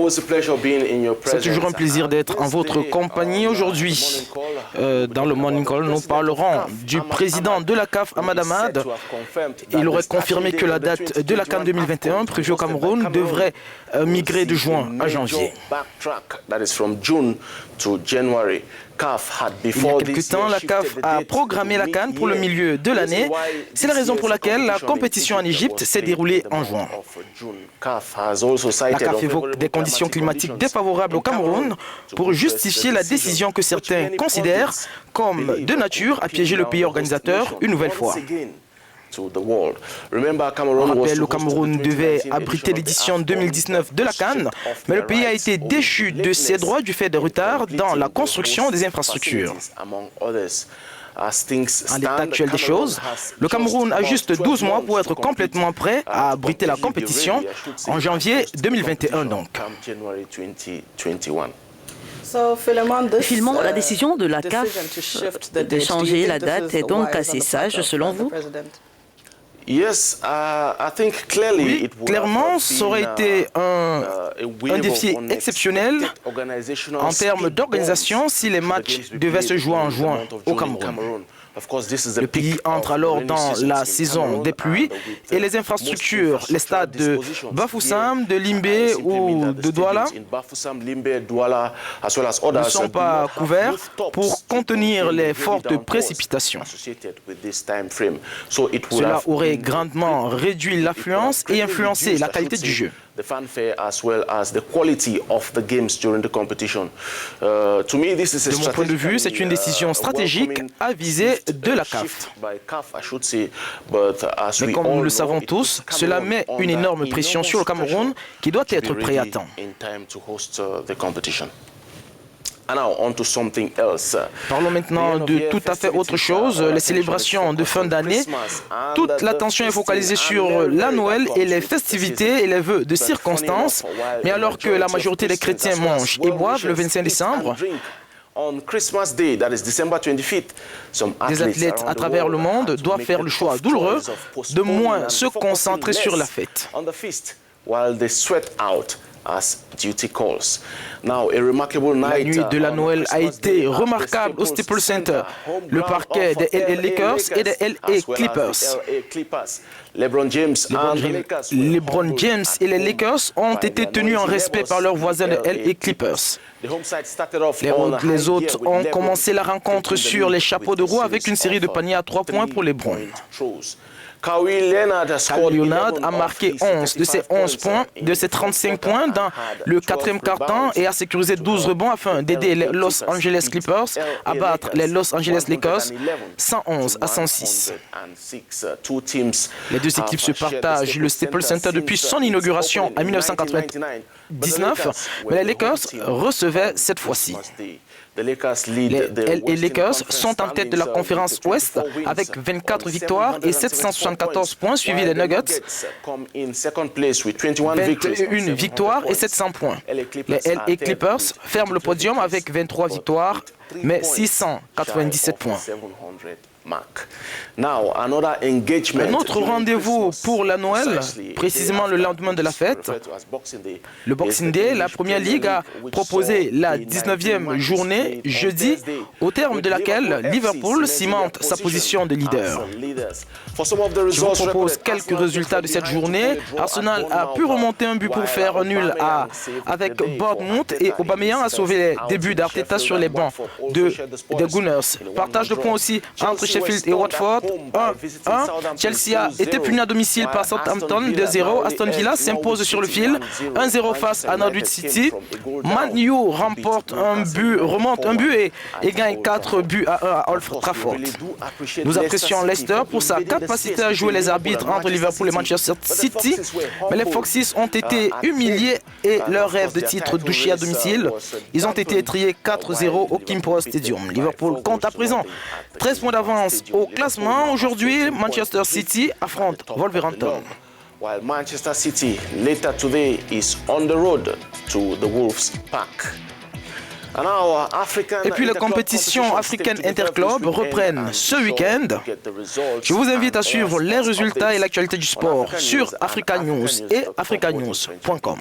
C'est toujours un plaisir d'être en votre compagnie. Aujourd'hui, dans le Morning Call, nous parlerons du président de la CAF, Ahmad Ahmad. Il aurait confirmé que la date de la CAN 2021 prévue au Cameroun devrait migrer de juin à janvier. Il y a quelque temps, la CAF a programmé la CAN pour le milieu de l'année. C'est la raison pour laquelle la compétition en Égypte s'est déroulée en juin. La CAF évoque des conditions climatiques défavorables au Cameroun pour justifier la décision que certains considèrent comme de nature à piéger le pays organisateur une nouvelle fois. On rappelle, le Cameroun devait abriter l'édition 2019 de la CAN, mais le pays a été déchu de ses droits du fait de retards dans la construction des infrastructures. En l'état actuel des choses, le Cameroun a juste 12 mois pour être complètement prêt à abriter la compétition en janvier 2021 donc. Finalement, la décision de la CAF de changer la date est donc assez sage selon vous? Oui, clairement, ça aurait été un défi exceptionnel en termes d'organisation si les matchs devaient se jouer en juin au Cameroun. Le pays entre alors dans la saison des pluies et les infrastructures, les stades de Bafoussam, de Limbe ou de Douala ne sont pas couverts pour contenir les fortes précipitations. Cela aurait grandement réduit l'affluence et influencé la qualité du jeu. De mon point de vue, c'est une décision stratégique avisée de la CAF. Mais comme nous le savons tous, cela met une énorme pression sur le Cameroun qui doit être prêt à temps. Parlons maintenant de tout à fait autre chose, les célébrations de fin d'année. Toute l'attention est focalisée sur la Noël et les festivités et les vœux de circonstances. Mais alors que la majorité des chrétiens mangent et boivent le 25 décembre, des athlètes à travers le monde doivent faire le choix douloureux de moins se concentrer sur la fête. La nuit de la Noël a été remarquable au Staples Center, le parquet des LA Lakers et des LA Clippers. LeBron James et les Lakers ont été tenus en respect par leurs voisins des LA Clippers. Les autres ont commencé la rencontre sur les chapeaux de roue avec une série de paniers à 3 points pour LeBron. Kawhi Leonard a marqué 11 de ses 11 points, de ses 35 points dans le 4e quart-temps et a sécurisé 12 rebonds afin d'aider les Los Angeles Clippers à battre les Los Angeles Lakers 111 à 106. Les deux équipes se partagent le Staples Center depuis son inauguration en 1999, mais les Lakers recevaient cette fois-ci. Les LA Lakers sont en tête de la conférence Ouest avec 24 victoires et 774 points, suivis des Nuggets, 21 victoires et 700 points. Les LA Clippers ferment le podium avec 23 victoires, mais 697 points. Un autre rendez-vous pour la Noël, précisément le lendemain de la fête, le Boxing Day, la Première Ligue a proposé la 19e journée jeudi, au terme de laquelle Liverpool cimente sa position de leader. Je vous propose quelques résultats de cette journée. Arsenal a pu remonter un but pour faire un nul avec Bournemouth et Aubameyang a sauvé les débuts d'Arteta sur les bancs des Gunners. Partage de points aussi entre Sheffield et Watford, 1-1. Chelsea a été puni à domicile par Southampton, 2-0. Aston Villa s'impose sur le fil, 1-0 face à Norwich City. Man U remonte un but et gagne 4 buts à 1 à Old Trafford. Nous apprécions Leicester pour sa capacité à jouer les arbitres entre Liverpool et Manchester City, mais les Foxes ont été humiliés et leur rêve de titre douché à domicile. Ils ont été étriés 4-0 au King Power Stadium. Liverpool compte à présent 13 points d'avance au classement. Aujourd'hui, Manchester City affronte Wolverhampton. While Manchester City later today is on the road to the Wolves Park. Et puis les compétitions africaines interclubs reprennent ce week-end. Je vous invite à suivre les résultats et l'actualité du sport sur Africa News et africanews.com.